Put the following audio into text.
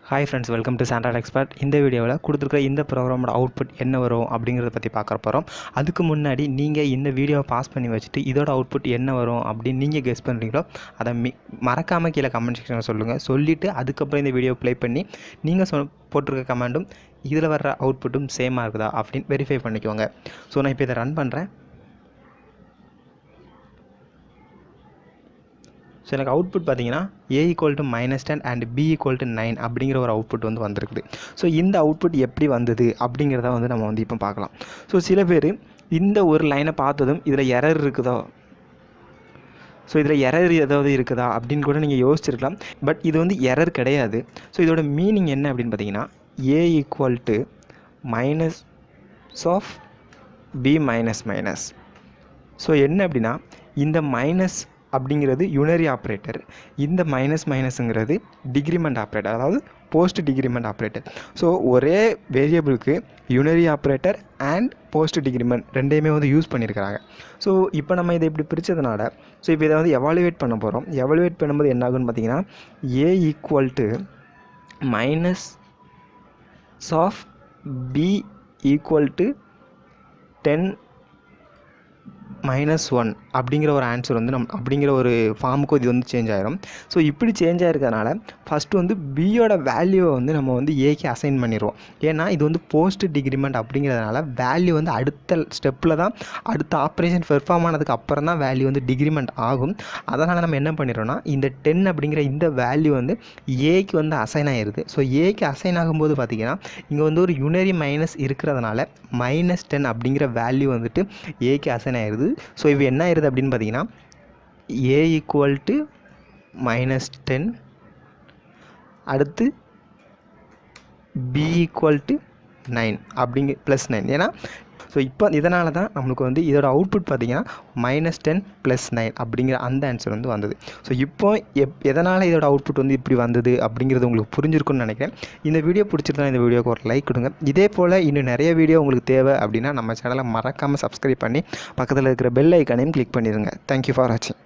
Hi friends, welcome to SANTRATechSPOT. இந்த வீடியோவில் கொடுத்துருக்க இந்த ப்ரோக்ராமோட அவுட்புட் என்ன வரும் அப்படிங்கிறத பற்றி பார்க்க போகிறோம். அதுக்கு முன்னாடி நீங்கள் இந்த வீடியோவை பாஸ் பண்ணி வச்சுட்டு இதோட அவுட்புட் என்ன வரும் அப்படின்னு நீங்கள் கெஸ் பண்ணுறீங்களோ அதை மறக்காமல் கீழே கமெண்ட் செக்ஷனில் சொல்லுங்கள். சொல்லிவிட்டு அதுக்கப்புறம் இந்த வீடியோ ப்ளே பண்ணி நீங்கள் போட்டிருக்க கமெண்டும் இதில் வர்ற அவுட்புட்டும் சேமாக இருக்குதா அப்படின்னு வெரிஃபை பண்ணிக்கோங்க. ஸோ நான் இப்போ இதை ரன் பண்ணுறேன். ஸோ எனக்கு அவுட்புட் பார்த்தீங்கன்னா A = -10 அண்ட் B = 9 அப்படிங்கிற ஒரு அவுட்புட் வந்து வந்திருக்குது. ஸோ இந்த அவுட்புட் எப்படி வந்தது அப்படிங்கிறத வந்து நம்ம வந்து இப்போ பார்க்கலாம். ஸோ சில பேர் இந்த ஒரு லைனை பார்த்ததும் இதில் எரர் இருக்குதோ, ஸோ இதில் எரர் ஏதாவது இருக்குதா அப்படின்னு கூட நீங்கள் யோசிச்சிருக்கலாம். பட் இது வந்து எரர் கிடையாது. ஸோ இதோட மீனிங் என்ன அப்படின்னு பார்த்தீங்கன்னா A - -B -. ஸோ என்ன அப்படின்னா இந்த மைனஸ் அப்படிங்கிறது யூனரி ஆப்ரேட்டர், இந்த மைனஸ்ங்கிறது டிக்ரிமெண்ட் ஆப்ரேட்டர், அதாவது போஸ்ட் டிக்ரிமெண்ட் ஆப்ரேட்டர். ஸோ ஒரே வேரியபிளுக்கு unary operator and post decrement ரெண்டையுமே வந்து யூஸ் பண்ணியிருக்கிறாங்க. ஸோ இப்போ நம்ம இதை இப்படி பிரித்ததுனால ஸோ இப்போ இதை வந்து எவாலுவேட் பண்ண போகிறோம். எவாலுவேட் பண்ணும்போது என்ன ஆகுன்னு பார்த்தீங்கன்னா A - -B = 10 - 1 அப்படிங்கிற ஒரு ஆன்சர் வந்து அப்படிங்கிற ஒரு ஃபார்முக்கு இது வந்து சேஞ்ச் ஆகிரும். ஸோ இப்படி சேஞ்ச் ஆகிருக்கிறதுனால ஃபஸ்ட்டு வந்து பியோட வேல்யூவை வந்து நம்ம வந்து ஏக்கு அசைன் பண்ணிடுவோம். ஏன்னா இது வந்து போஸ்ட் டிக்ரிமெண்ட் அப்படிங்கிறதுனால வேல்யூ வந்து அடுத்த ஸ்டெப்பில் தான், அடுத்த ஆப்ரேஷன் பெர்ஃபார்ம் ஆனதுக்கு அப்புறம் தான் வேல்யூ வந்து டிக்ரிமெண்ட் ஆகும். அதனால் நம்ம என்ன பண்ணிடுறோம்னா இந்த 10 அப்படிங்கிற இந்த வேல்யூ வந்து ஏக்கு வந்து அசைன் ஆகிடுது. ஸோ ஏக்கு அசைன் ஆகும்போது பார்த்திங்கன்னா இங்கே வந்து ஒரு யூனரி மைனஸ் இருக்கிறதுனால -10 அப்படிங்கிற வேல்யூ வந்துட்டு ஏக்கு அசைன் ஆகிடுது. ஸோ இப்போ என்ன ஆயிடுது அப்படின்னு பார்த்தீங்கன்னா A = -10, அடுத்து B = 9 அப்படிங்க +9. ஏன்னா ஸோ இப்போ இதனால தான் நம்மளுக்கு வந்து இதோட அவுட்புட் பார்த்திங்கன்னா -10 + 9 அப்படிங்கிற அந்த ஆன்சர் வந்து வந்தது. ஸோ இப்போ எதனால் இதோட அவுட்புட் வந்து இப்படி வந்தது அப்படிங்கிறது உங்களுக்கு புரிஞ்சிருக்குன்னு நினைக்கிறேன். இந்த வீடியோ பிடிச்சிருந்தா இந்த வீடியோக்கு ஒரு லைக் கொடுங்க. இதே போல் இன்னும் நிறைய வீடியோ உங்களுக்கு தேவை அப்படின்னா நம்ம சேனலை மறக்காமல் சப்ஸ்கிரைப் பண்ணி பக்கத்தில் இருக்கிற பெல் ஐக்கானையும் கிளிக் பண்ணிடுங்க. தேங்க்யூ ஃபார் வாட்சிங்.